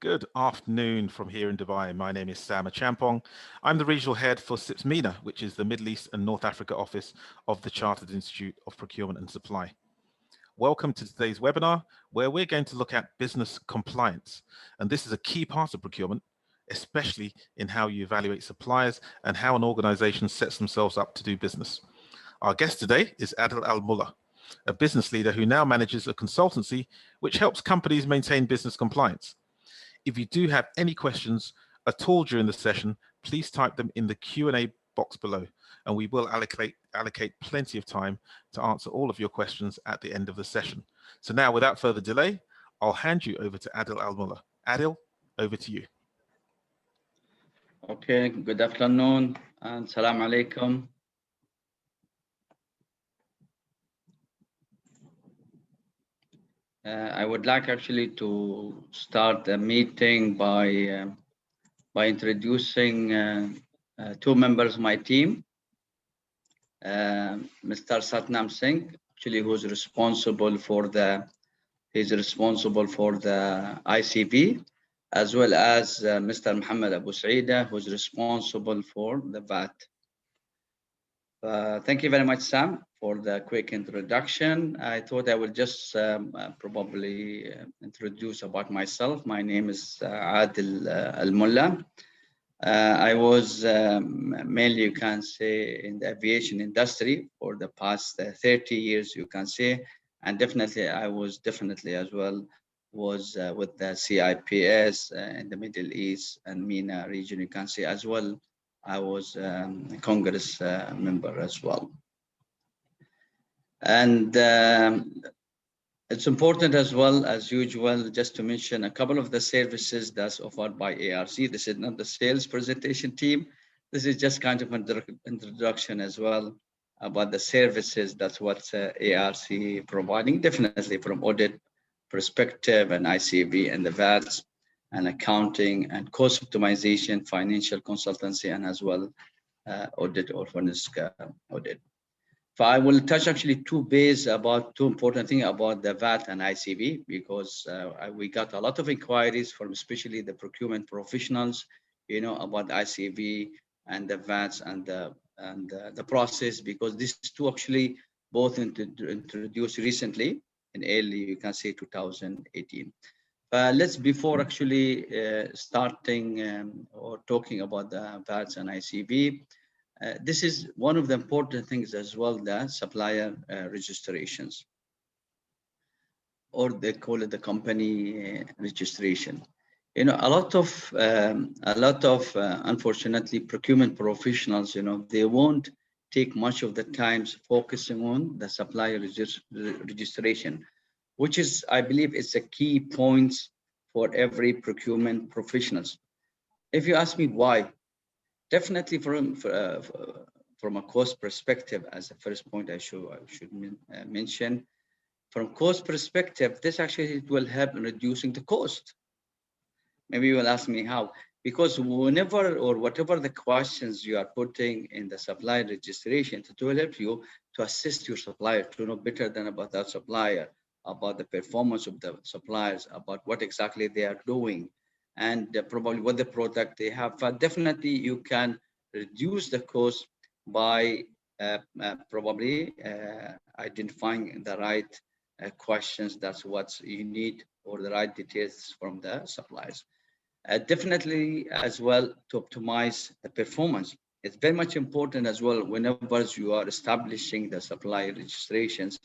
Good afternoon from here in Dubai. My name is Sam Champong. I'm the regional head for CIPS MENA, which is the Middle East and North Africa office of the Chartered Institute of Procurement and Supply. Welcome to today's webinar, where we're going to look at business compliance. And this is a key part of procurement, especially in how you evaluate suppliers and how an organization sets themselves up to do business. Our guest today is Adil Al-Mullah, a business leader who now manages a consultancy which helps companies maintain business compliance. If you do have any questions at all during the session, please type them in the Q&A box below, and we will allocate plenty of time to answer all of your questions at the end of the session. So now, without further delay, I'll hand you over to Adil Al-Mullah. Adil, over to you. Okay, good afternoon and salam alaikum. I would like actually to start the meeting by introducing two members of my team. Mr. Satnam Singh, actually, who's responsible for the ICB, as well as Mr. Muhammad Abu Saida, who's responsible for the VAT. Thank you very much, Sam, for the quick introduction. I thought I would just probably introduce about myself. My name is Adil Al-Mullah. I was mainly, you can say, in the aviation industry for the past 30 years, you can say, and definitely I was as well with the CIPS in the Middle East and MENA region, you can say as well. I was a Congress member as well. And it's important as well, as usual, just to mention a couple of the services that's offered by ARC. This is not the sales presentation team. This is just kind of an introduction as well about the services. That's what ARC providing, definitely from audit perspective and ICB and the VATs and accounting and cost optimization, financial consultancy, and as well audit or forensic audit. So I will touch actually two important things about the VAT and ICB, because we got a lot of inquiries from especially the procurement professionals, about ICB and the VATs and the process, because these two actually both introduced recently in early, you can say, 2018. Let's, before actually starting or talking about the VATs and ICB, this is one of the important things as well, the supplier registrations, or they call it the company registration. A lot of unfortunately procurement professionals, they won't take much of the time focusing on the supplier registration, which is, I believe, it's a key point for every procurement professionals. If you ask me why, definitely from a cost perspective, as the first point I should mention, from cost perspective, this actually will help in reducing the cost. Maybe you will ask me how, because whenever or whatever the questions you are putting in the supplier registration, it will help you to assist your supplier to know better than about that supplier, about the performance of the suppliers, about what exactly they are doing, and probably what the product they have. But definitely you can reduce the cost by probably identifying the right questions. That's what you need, or the right details from the suppliers. Definitely as well, to optimize the performance. It's very much important as well whenever you are establishing the supplier registrations.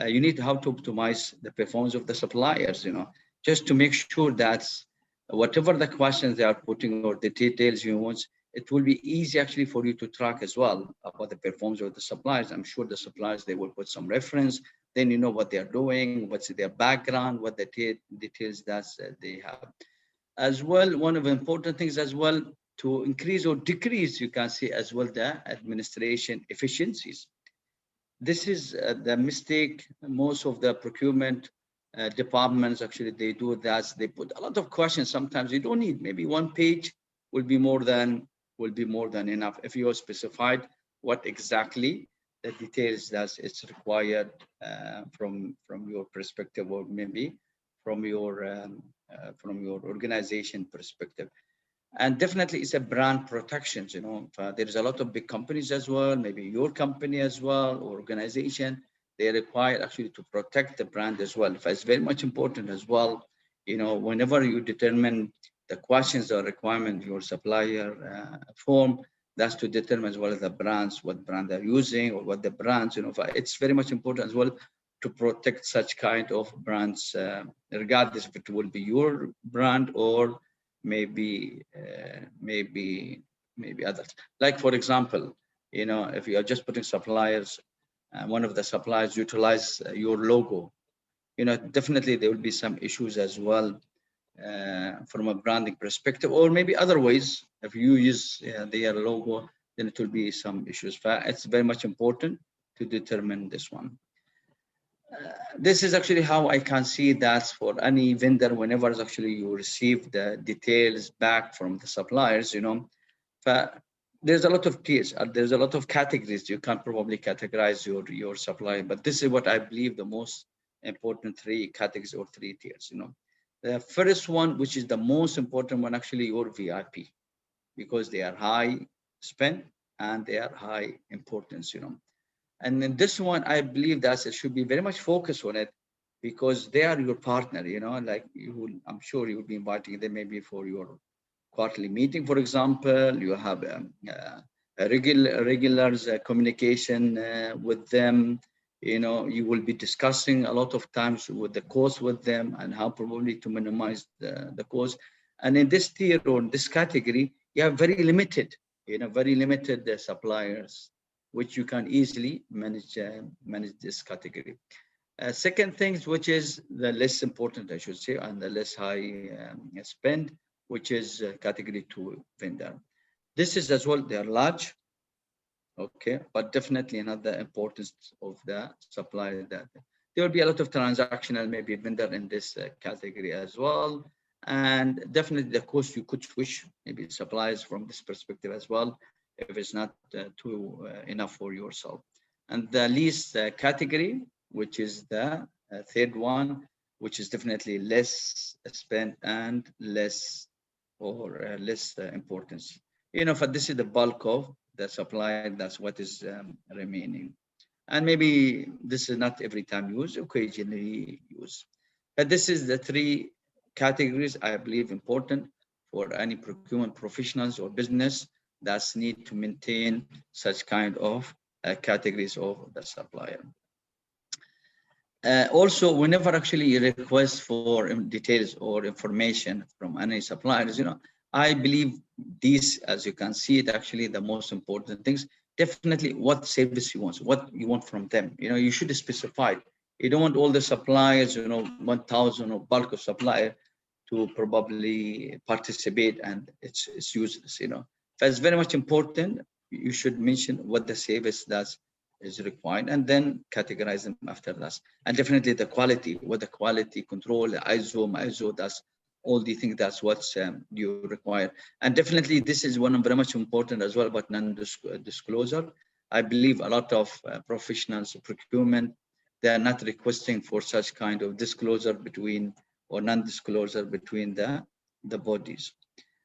You need how to optimize the performance of the suppliers, just to make sure that whatever the questions they are putting or the details you want, it will be easy actually for you to track as well about the performance of the suppliers. I'm sure the suppliers, they will put some reference, then you know what they are doing, what's their background, what the details that they have. As well, one of the important things as well, to increase or decrease, you can see as well, the administration efficiencies. This is the mistake most of the procurement departments actually they do, that they put a lot of questions. Sometimes you don't need, maybe one page will be more than enough if you are specified what exactly the details that it's required from your perspective, or maybe from your organization perspective. And definitely it's a brand protections, there's a lot of big companies as well, maybe your company as well, or organization, they require actually to protect the brand as well. It's very much important as well, whenever you determine the questions or requirement your supplier form, that's to determine as well as the brands, what brand they're using, or what the brands, it's very much important as well to protect such kind of brands, regardless if it will be your brand or maybe others. Like for example, if you are just putting suppliers, one of the suppliers utilize your logo, definitely there will be some issues as well from a branding perspective, or maybe other ways. If you use their logo, then it will be some issues. It's very much important to determine this one. This is actually how I can see that for any vendor, whenever actually you receive the details back from the suppliers, there's a lot of tiers, there's a lot of categories. You can probably categorize your supply, but this is what I believe the most important 3 categories or 3 tiers. The first one, which is the most important one, actually your VIP, because they are high spend and they are high importance. And in this one, I believe that it should be very much focused on it, because they are your partner, like I'm sure you will be inviting them maybe for your quarterly meeting, for example. You have a regular communication with them. You will be discussing a lot of times with the cost with them and how probably to minimize the cost. And in this tier or this category, you have very limited suppliers, which you can easily manage this category. Second things, which is the less important, I should say, and the less high spend, which is category 2 vendor. This is as well, they are large, okay, but definitely another importance of the supplier, that there will be a lot of transactional maybe vendor in this category as well. And definitely the cost, you could switch maybe suppliers from this perspective as well, if it's not too enough for yourself. And the least category, which is the third one, which is definitely less spend and less importance. For this is the bulk of the supply, that's what is remaining. And maybe this is not every time used, occasionally used. But this is the 3 categories I believe important for any procurement professionals or business that need to maintain such kind of categories of the supplier. Also, whenever actually you request for details or information from any suppliers, I believe these, as you can see, it actually the most important things. Definitely, what service you want, what you want from them. You should specify. You don't want all the suppliers, 1,000 or bulk of supplier to probably participate, and it's useless. So it's very much important. You should mention what the service does is required, and then categorize them after that. And definitely the quality, what the quality control, the ISO, that's all the things, that's what you require. And definitely this is one very much important as well, but non-disclosure. I believe a lot of professionals, procurement, they are not requesting for such kind of disclosure between or non-disclosure between the bodies.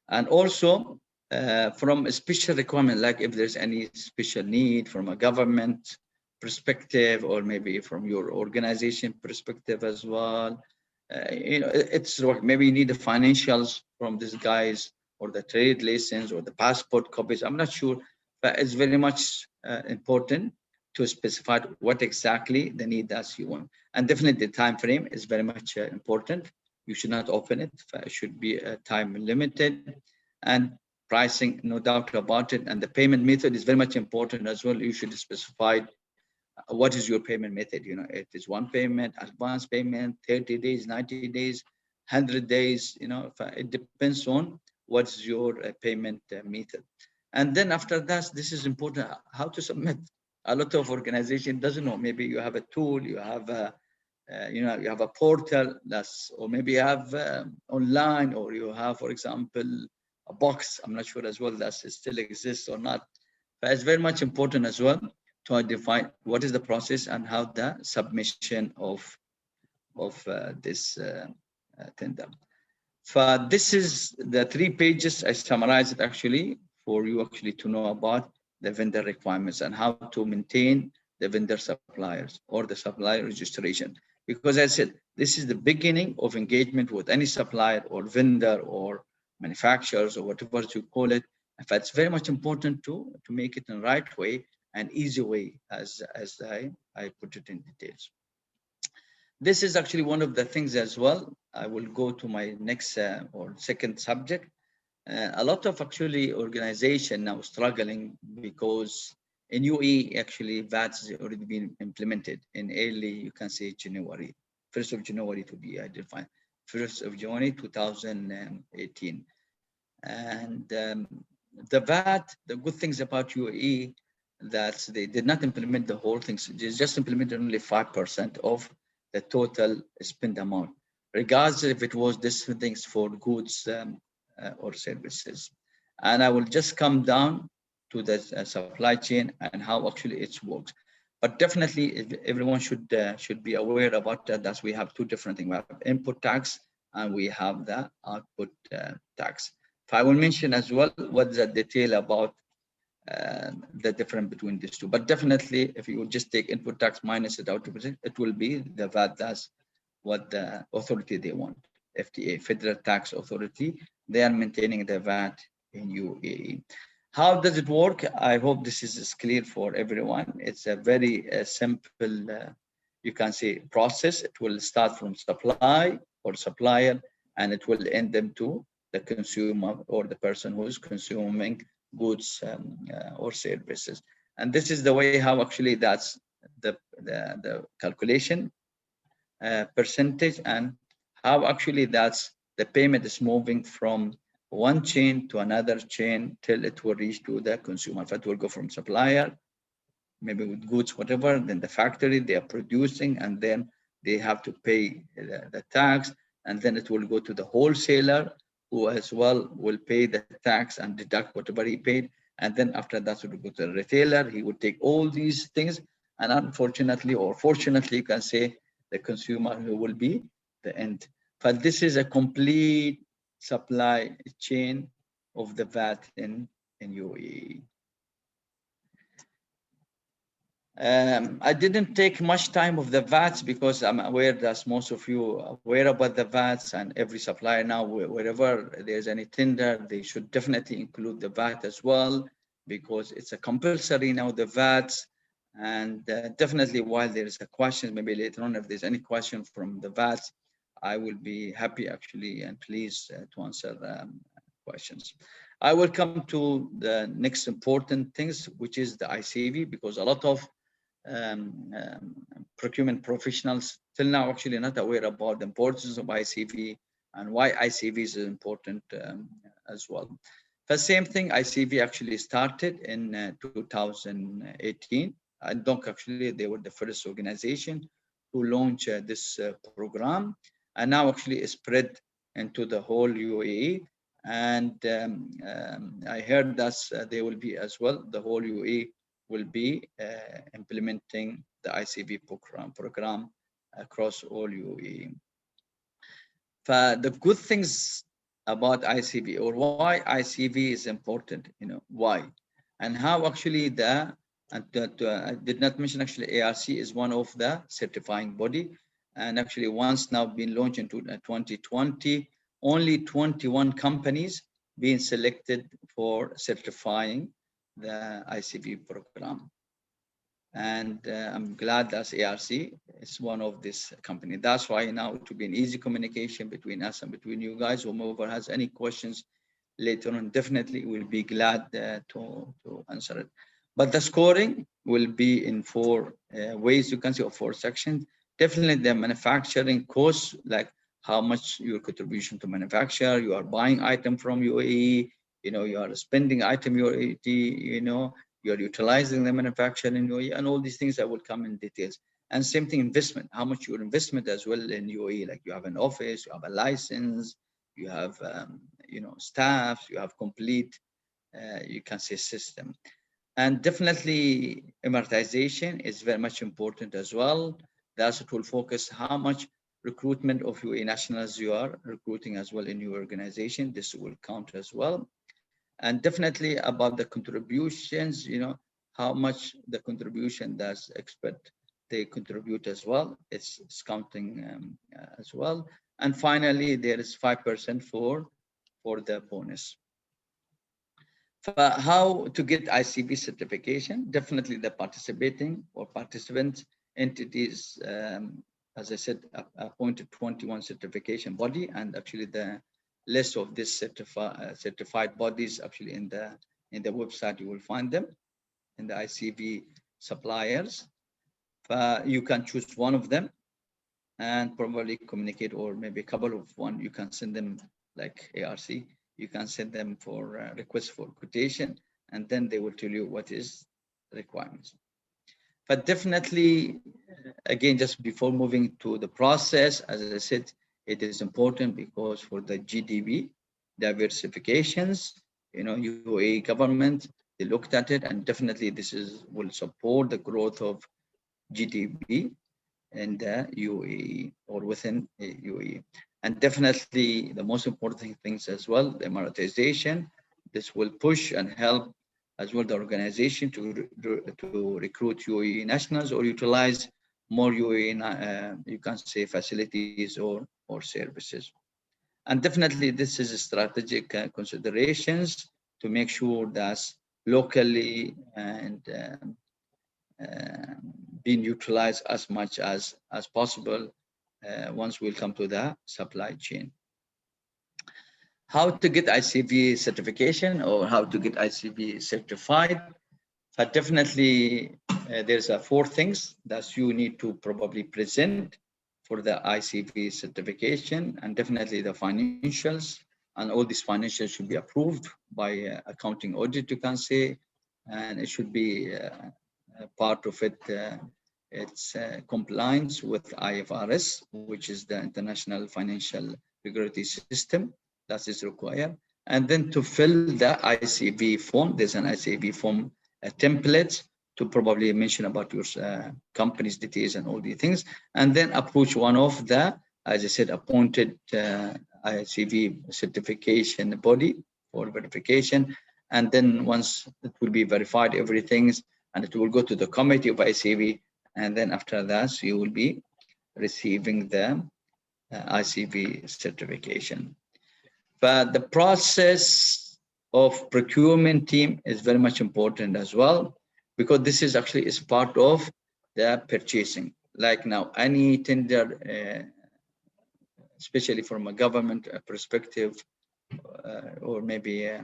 And also from a special requirement, like if there's any special need from a government perspective, or maybe from your organization perspective as well, it's maybe you need the financials from these guys, or the trade license, or the passport copies. I'm not sure, but it's very much important to specify what exactly the need that you want. And definitely the time frame is very much important. You should not open it. It should be time limited. And pricing, no doubt about it. And the payment method is very much important as well. You should specify what is your payment method. If it's one payment, advance payment, 30 days, 90 days, 100 days, it depends on what's your payment method. And then after that, this is important, how to submit. A lot of organization doesn't know. Maybe you have a tool, you have a you have a portal, or maybe you have online, or you have, for example, a box. I'm not sure as well that it still exists or not. But it's very much important as well to define what is the process and how the submission of this tender. This is the 3 pages. I summarized it actually for you actually to know about the vendor requirements and how to maintain the vendor suppliers or the supplier registration. Because as I said, this is the beginning of engagement with any supplier or vendor or manufacturers or whatever you call it. In fact, it's very much important to make it in the right way and easy way as I put it in details. This is actually one of the things as well. I will go to my next or second subject. A lot of actually organization now struggling because in UAE actually VAT has already been implemented in early, you can say January, 1st of January to be identified, 1st of January 2018. And the VAT, the good things about UAE that they did not implement the whole thing. So they just implemented only 5% of the total spend amount, regardless if it was this things for goods or services. And I will just come down to the supply chain and how actually it works. But definitely everyone should be aware about that. That we have 2 different things. We have input tax and we have the output tax. If I will mention as well what's the detail about the difference between these 2. But definitely, if you just take input tax minus it out, it will be the VAT. That's what the authority they want. FTA, Federal Tax Authority, they are maintaining the VAT in UAE. How does it work? I hope this is clear for everyone. It's a very simple, you can say, process. It will start from supply or supplier, and it will end them to the consumer or the person who is consuming goods or services. And this is the way how actually that's the calculation percentage and how actually that's the payment is moving from one chain to another chain till it will reach to the consumer. If it will go from supplier, maybe with goods, whatever, then the factory they are producing, and then they have to pay the tax, and then it will go to the wholesaler, who as well will pay the tax and deduct whatever he paid. And then after that, it will go to the retailer. He would take all these things, and unfortunately or fortunately, you can say the consumer who will be the end. But this is a complete supply chain of the VAT in UAE. I didn't take much time of the VATs because I'm aware that most of you are aware about the VATs, and every supplier now, wherever there's any tender, they should definitely include the VAT as well, because it's a compulsory now, the VATs. And definitely while there is a question, maybe later on, if there's any question from the VATs, I will be happy actually and pleased to answer questions. I will come to the next important things, which is the ICV, because a lot of procurement professionals till now actually not aware about the importance of ICV and why ICV is important as well. The same thing, ICV actually started in 2018. And DONC actually, they were the first organization to launch this program, and now actually is spread into the whole UAE. And I heard that there will be as well, the whole UAE will be implementing the ICV program across all UAE. The good things about ICV, or why ICV is important, why, and how actually I did not mention actually ARC is one of the certifying body, and actually once now been launched into 2020, only 21 companies being selected for certifying the ICV program. And I'm glad that ARC is one of this company. That's why now to be an easy communication between us and between you guys. Whoever has any questions later on, definitely will be glad to answer it. But the scoring will be in 4 ways, you can see, or 4 sections. Definitely the manufacturing costs, like how much your contribution to manufacture, you are buying item from UAE, you are spending item UAE, you're utilizing the manufacturing in UAE, and all these things that will come in details. And same thing, investment, how much your investment as well in UAE, like you have an office, you have a license, you have staff, you have complete, you can say, system. And definitely amortization is very much important as well. That's it will focus how much recruitment of UAE nationals you are recruiting as well in your organization. This will count as well. And definitely about the contributions, how much the contribution does expect they contribute as well. It's counting as well. And finally, there is 5% for the bonus. How to get ICB certification? Definitely the participating or participant entities, as I said, appointed 21 certification body, and actually the list of this certified bodies actually in the website. You will find them in the ICB suppliers. You can choose one of them and probably communicate, or maybe a couple of one. You can send them like ARC. You can send them for request for quotation, and then they will tell you what is the requirements. But definitely, again, just before moving to the process, as I said, it is important because for the GDB diversifications, UAE government, they looked at it, and definitely this will support the growth of GDP in the UAE or within UAE. And definitely the most important things as well, the Emiratization, this will push and help as well the organization to recruit UAE nationals or utilize more UAE, you can say, facilities or services. And definitely this is a strategic considerations to make sure that locally and being utilized as much as possible once we'll come to the supply chain. How to get ICB certification or how to get ICB certified? But definitely there's 4 things that you need to probably present for the ICB certification, and definitely the financials, and all these financials should be approved by accounting audit, you can say, and it should be part of it. It's compliance with IFRS, which is the International Financial Regulatory System that is required. And then to fill the ICB form, there's an ICB form template to probably mention about your company's details and all these things, and then approach one of the, as I said, appointed ICB certification body for verification. And then once it will be verified, everything, and it will go to the committee of ICB, and then after that you will be receiving the ICB certification. But the process of procurement team is very much important as well, because this is actually is part of the purchasing. Like now, any tender, especially from a government perspective, or maybe a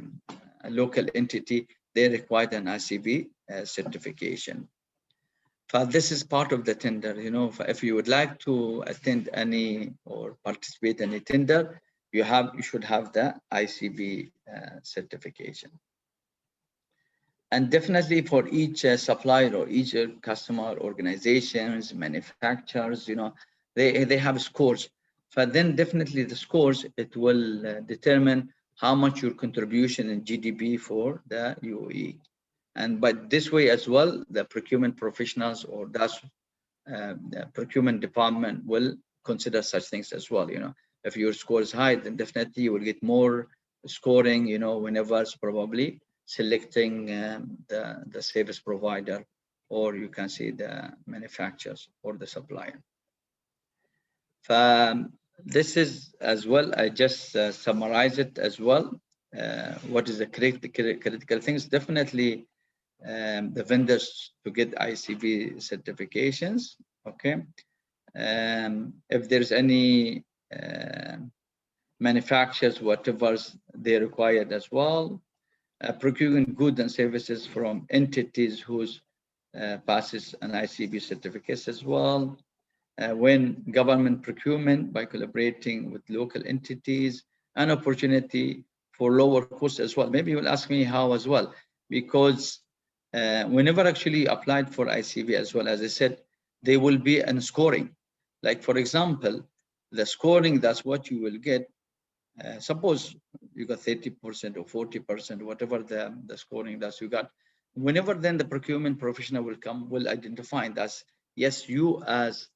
local entity, they require an ICB certification. But this is part of the tender. If you would like to attend any or participate in a tender, you should have the ICB certification. And definitely for each supplier or each customer, organizations, manufacturers, they have scores. But then definitely the scores, it will determine how much your contribution in GDP for the UAE. And by this way as well, the procurement professionals or the procurement department will consider such things as well. If your score is high, then definitely you will get more scoring, whenever it's probably selecting the service provider, or you can say the manufacturers or the supplier. This is as well, I just summarize it as well. What is the critical things? Definitely the vendors to get ICB certifications, okay? If there's any manufacturers, whatever they required as well, procuring goods and services from entities whose passes an ICB certificates as well. When government procurement by collaborating with local entities, an opportunity for lower costs as well. Maybe you will ask me how as well, because whenever actually applied for ICB as well, as I said, there will be an scoring. Like for example, the scoring, that's what you will get. Suppose you got 30% or 40%, whatever the scoring that you got. Whenever then the procurement professional will come, will identify that, yes, you as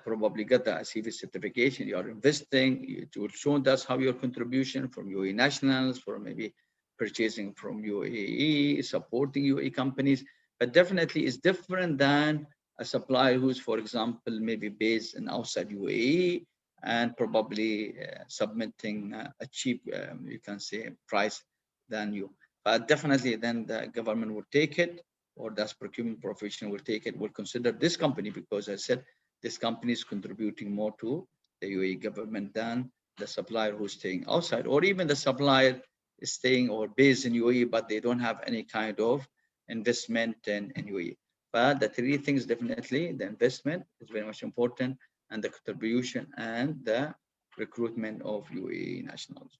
probably get the ICB certification. You are investing. It will show us how your contribution from UAE nationals, for maybe purchasing from UAE, supporting UAE companies. But definitely it's different than a supplier who's, for example, maybe based in outside UAE and probably submitting a cheap, you can say, price than you. But definitely then the government will take it, or this procurement professional will take it, will consider this company, because I said this company is contributing more to the UAE government than the supplier who's staying outside, or even the supplier is staying or based in UAE, but they don't have any kind of investment in UAE. But the three things, definitely the investment is very much important, and the contribution and the recruitment of UAE nationals.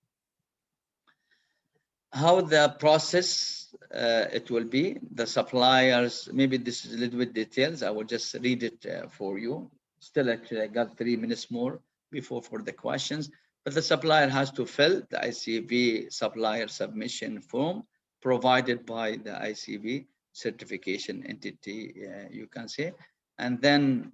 How the process it will be, the suppliers, maybe this is a little bit details, I will just read it for you. Still, actually, I got 3 minutes more before for the questions, but the supplier has to fill the ICB supplier submission form provided by the ICB certification entity, you can say, and then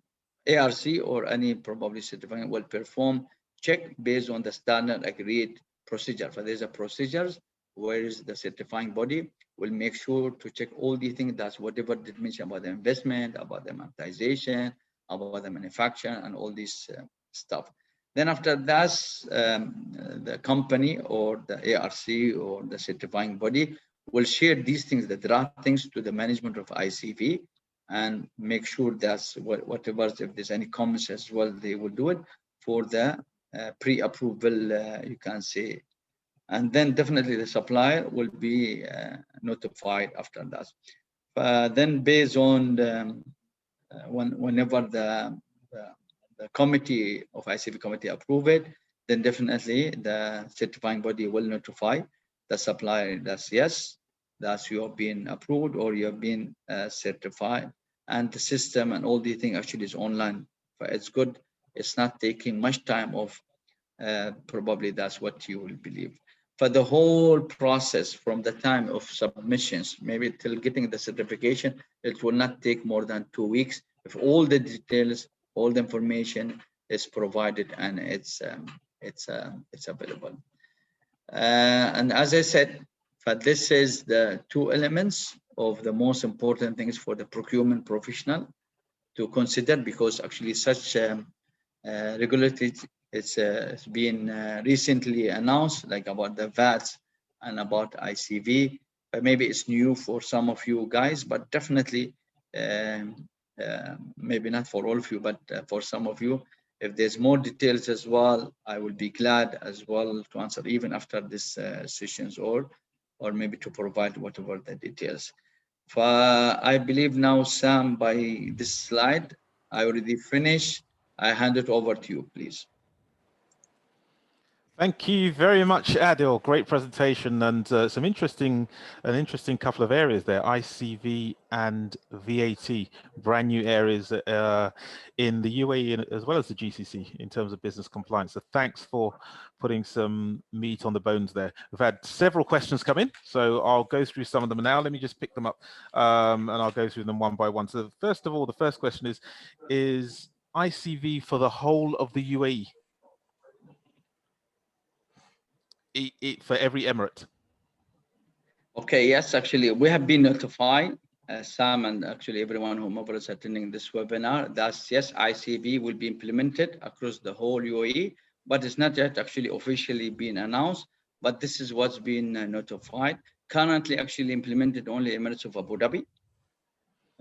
ARC or any probably certificate will perform check based on the standard agreed procedure. For there's a procedures where is the certifying body will make sure to check all the things, that's whatever did mention about the investment, about the monetization, about the manufacture, and all this stuff. Then after that, the company or the ARC or the certifying body will share these things, the draft things, to the management of ICV, and make sure that's whatever, if there's any comments as well, they will do it for the pre-approval, you can say. And then definitely the supplier will be notified after that. Then based on whenever the committee of ICB committee approve it, then definitely the certifying body will notify the supplier that yes, that you have been approved or you have been certified, and the system and all the thing actually is online. But it's good. It's not taking much time of probably that's what you will believe. For the whole process from the time of submissions, maybe till getting the certification, it will not take more than 2 weeks if all the details, all the information is provided and it's available. And as I said, but this is the 2 elements of the most important things for the procurement professional to consider, because actually such regulatory, it's been recently announced, like about the VAT and about ICV. But maybe it's new for some of you guys, but definitely maybe not for all of you, but for some of you, if there's more details as well, I will be glad as well to answer even after this sessions, or maybe to provide whatever the details. I believe now, Sam, by this slide, I already finished. I hand it over to you, please. Thank you very much, Adil. Great presentation, and an interesting couple of areas there, ICV and VAT, brand new areas in the UAE as well as the GCC in terms of business compliance. So thanks for putting some meat on the bones there. We've had several questions come in, so I'll go through some of them now. Let me just pick them up and I'll go through them one by one. So first of all, the first question is ICV for the whole of the UAE? For every emirate? Okay, yes, actually, we have been notified, Sam, and actually everyone whomever is attending this webinar, that's yes, ICB will be implemented across the whole UAE, but it's not yet actually officially been announced, but this is what's been notified. Currently actually implemented only Emirates of Abu Dhabi.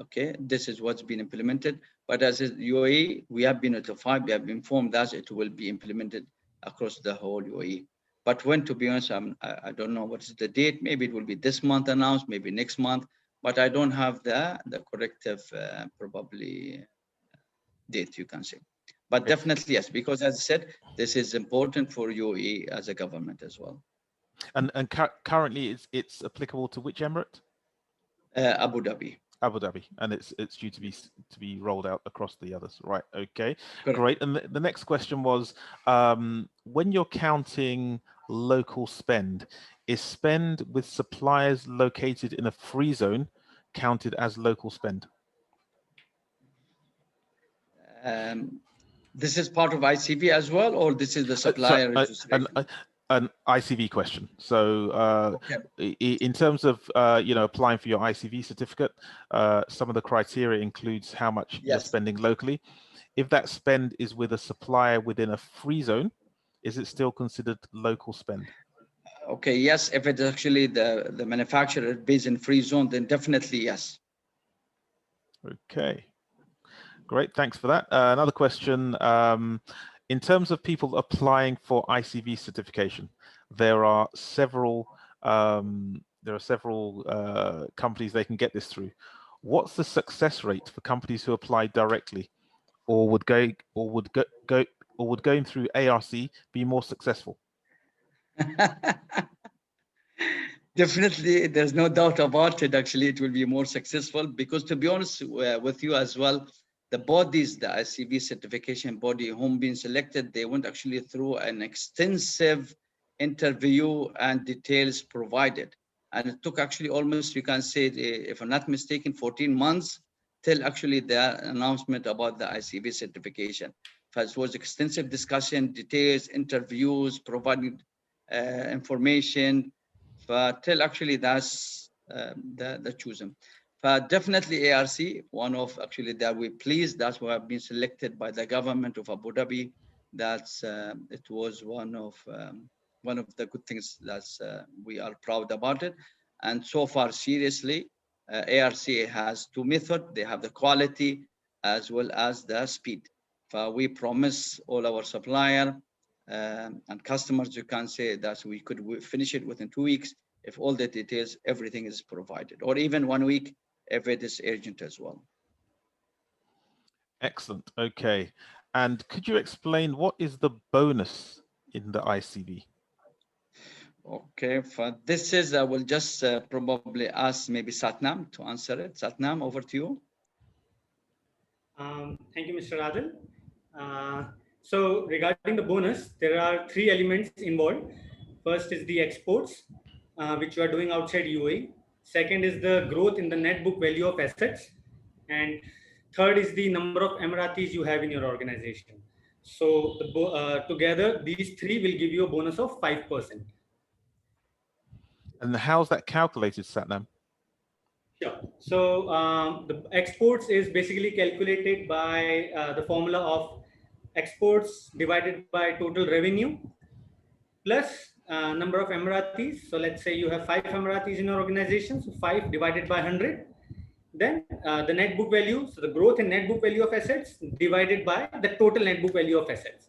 Okay, this is what's been implemented, but as a UAE, we have been notified, we have been informed that it will be implemented across the whole UAE. But when, to be honest, I don't know what is the date. Maybe it will be this month announced, maybe next month, but I don't have the corrective probably date, you can say. But definitely yes, because as I said, this is important for UAE as a government as well. And currently it's applicable to which emirate? Abu Dhabi. Abu Dhabi, and it's due to be rolled out across the others, right? Okay, correct. Great. And the next question was, when you're counting local spend, is spend with suppliers located in a free zone counted as local spend? This is part of ICB as well, or this is the supplier registration? An ICV question. So Okay. in terms of applying for your ICV certificate, some of the criteria includes how much you're Yes. spending locally. If that spend is with a supplier within a free zone, is it still considered local spend? Okay, yes, if it's actually the manufacturer based in free zone, then definitely yes. Okay, great, thanks for that. Another question, in terms of people applying for ICV certification, there are several companies they can get this through. What's the success rate for companies who apply directly, or would going through ARC be more successful? Definitely, there's no doubt about it. Actually, it will be more successful because, to be honest with you as well, the bodies, the ICB certification body, whom being selected, they went actually through an extensive interview and details provided. And it took actually almost, you can say, if I'm not mistaken, 14 months till actually the announcement about the ICB certification. It was extensive discussion, details, interviews, providing information, till actually that's the chosen. Definitely ARC, one of actually that we're pleased that we have been selected by the government of Abu Dhabi. That's it was one of the good things that's we are proud about it. And so far, seriously, ARC has two methods. They have the quality as well as the speed. We promise all our supplier and customers, you can say that we could finish it within 2 weeks if all the details, everything is provided, or even 1 week if it is urgent as well. Excellent. Okay. And could you explain what is the bonus in the ICB? Okay, for this is, I will just probably ask maybe Satnam to answer it. Satnam, over to you. Thank you, Mr. Adil. So regarding the bonus, there are three elements involved. First is the exports, which you are doing outside UAE. Second is the growth in the net book value of assets. And third is the number of Emiratis you have in your organization. So together, these three will give you a bonus of 5%. And how's that calculated, Satnam? Sure. So the exports is basically calculated by the formula of exports divided by total revenue plus number of Emiratis. So let's say you have 5 Emiratis in your organization. So 5 divided by 100. Then the net book value, so the growth in net book value of assets divided by the total net book value of assets.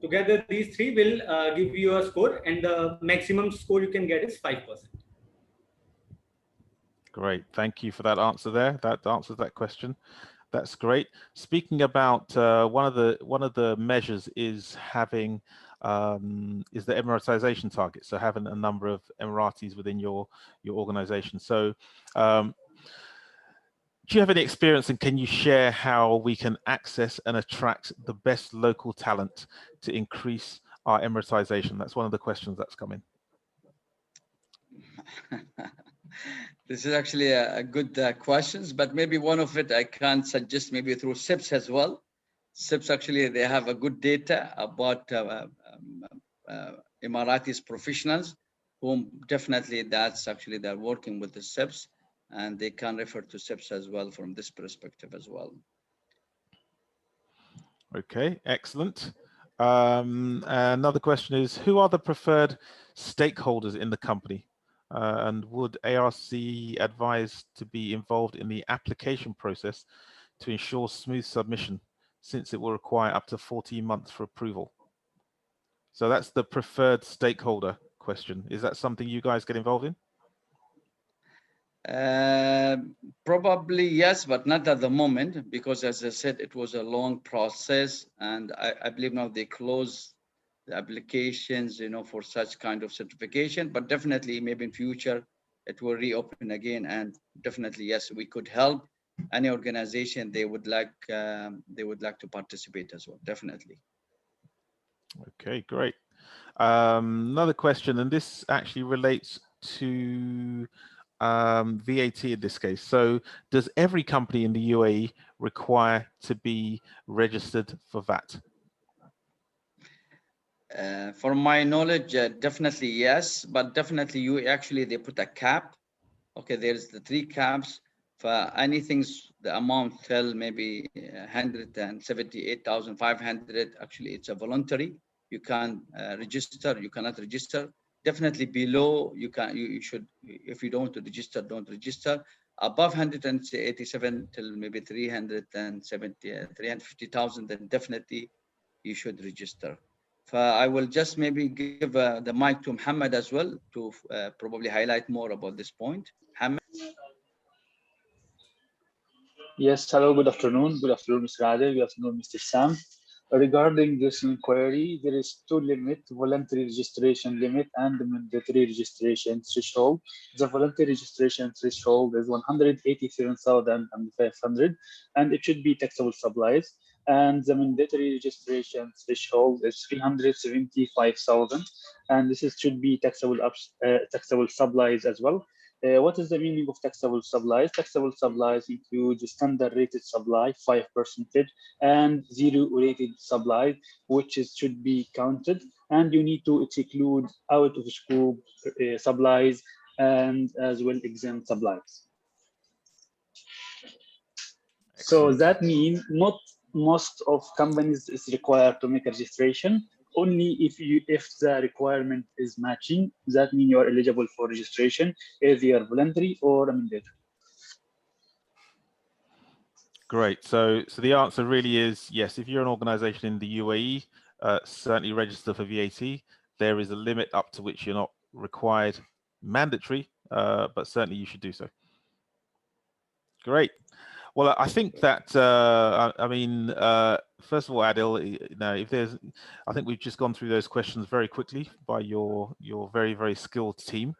Together, these three will give you a score, and the maximum score you can get is 5%. Great. Thank you for that answer there. That answers that question. That's great. Speaking about one of the measures is having is the Emiratization target. So having a number of Emiratis within your organization. So do you have any experience, and can you share how we can access and attract the best local talent to increase our Emiratization? That's one of the questions that's coming. This is actually a good questions, but maybe one of it I can suggest maybe through CIPS as well. CIPS actually, they have a good data about Emiratis professionals, whom definitely that's actually they're working with the CIPS, and they can refer to CIPS as well from this perspective as well. Okay, excellent. Another question is, who are the preferred stakeholders in the company? And would ARC advise to be involved in the application process to ensure smooth submission, since it will require up to 14 months for approval? So that's the preferred stakeholder question. Is that something you guys get involved in? Probably yes, but not at the moment, because as I said, it was a long process, and I believe now they close the applications, for such kind of certification. But definitely, maybe in future, it will reopen again, and definitely yes, we could help any organization they would like to participate as well. Definitely. Okay, great. Another question, and this actually relates to VAT in this case. So does every company in the UAE require to be registered for VAT? From my knowledge, definitely yes, but definitely they put a cap. Okay, there's the 3 caps for anything, the amount till maybe 178,500. Actually, it's a voluntary. You can register, you cannot register. Definitely below, you should, if you don't register, don't register. Above 187 till maybe 350,000, then definitely you should register. I will just maybe give the mic to Muhammad as well to probably highlight more about this point. Muhammad. Yes, hello, good afternoon. Good afternoon, Mr. Adel. Good afternoon, Mr. Sam. Regarding this inquiry, there is 2 limits, voluntary registration limit and the mandatory registration threshold. The voluntary registration threshold is 187,500 and it should be taxable supplies. And the mandatory registration threshold is 375,000 and this should be taxable supplies as well. What is the meaning of taxable supplies? Taxable supplies include standard rated supply, 5%, and zero rated supply, which should be counted. And you need to exclude out of scope supplies and as well exempt supplies. Excellent. So that means not most of companies is required to make a registration. Only if the requirement is matching, that means you are eligible for registration, either voluntary or mandatory. Great. So the answer really is yes. If you're an organization in the UAE, certainly register for VAT. There is a limit up to which you're not required mandatory, but certainly you should do so. Great. Well, I think that I mean, first of all, Adil, if there's, I think we've just gone through those questions very quickly by your very, very skilled team.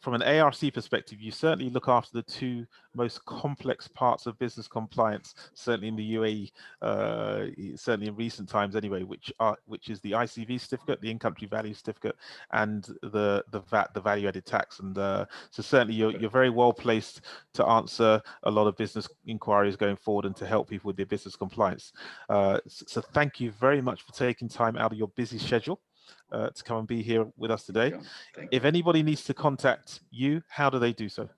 From an ARC perspective, you certainly look after the 2 most complex parts of business compliance, certainly in the UAE, certainly in recent times anyway, which is the ICB certificate, the in-country value certificate, and the VAT, the value-added tax. And so certainly you're very well placed to answer a lot of business inquiries going forward and to help people with their business compliance. So thank you very much for taking time out of your busy schedule to come and be here with us today. If anybody needs to contact you, how do they do so?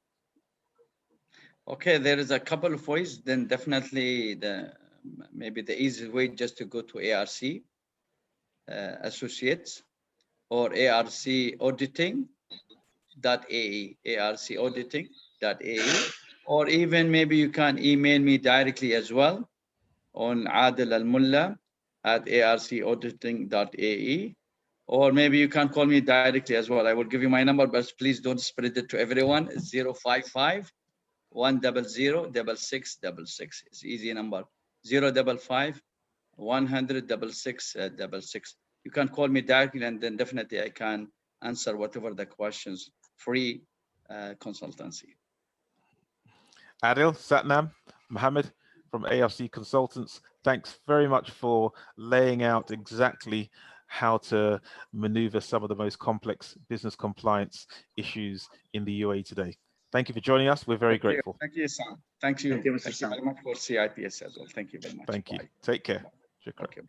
Okay, there is a couple of ways. Then definitely maybe the easiest way just to go to ARC Associates or ARC Auditing.ae, ARC Auditing.ae, or even maybe you can email me directly as well on Adil Al-Mulla at arcauditing.ae, or maybe you can call me directly as well. I will give you my number, but please don't spread it to everyone. It's 055 100 6666. It's easy number. 055 100 6666. You can call me directly, and then definitely I can answer whatever the questions. Free consultancy. Adil, Satnam, Mohammed from ARC Consultants, thanks very much for laying out exactly how to maneuver some of the most complex business compliance issues in the UAE today. Thank you for joining us. We're very grateful. Thank you, Sam. Thank you. Thank you, Mr. Thank Sam. you very much for CIPS as well. Thank you very much. Thank you. Bye. Take care. Okay.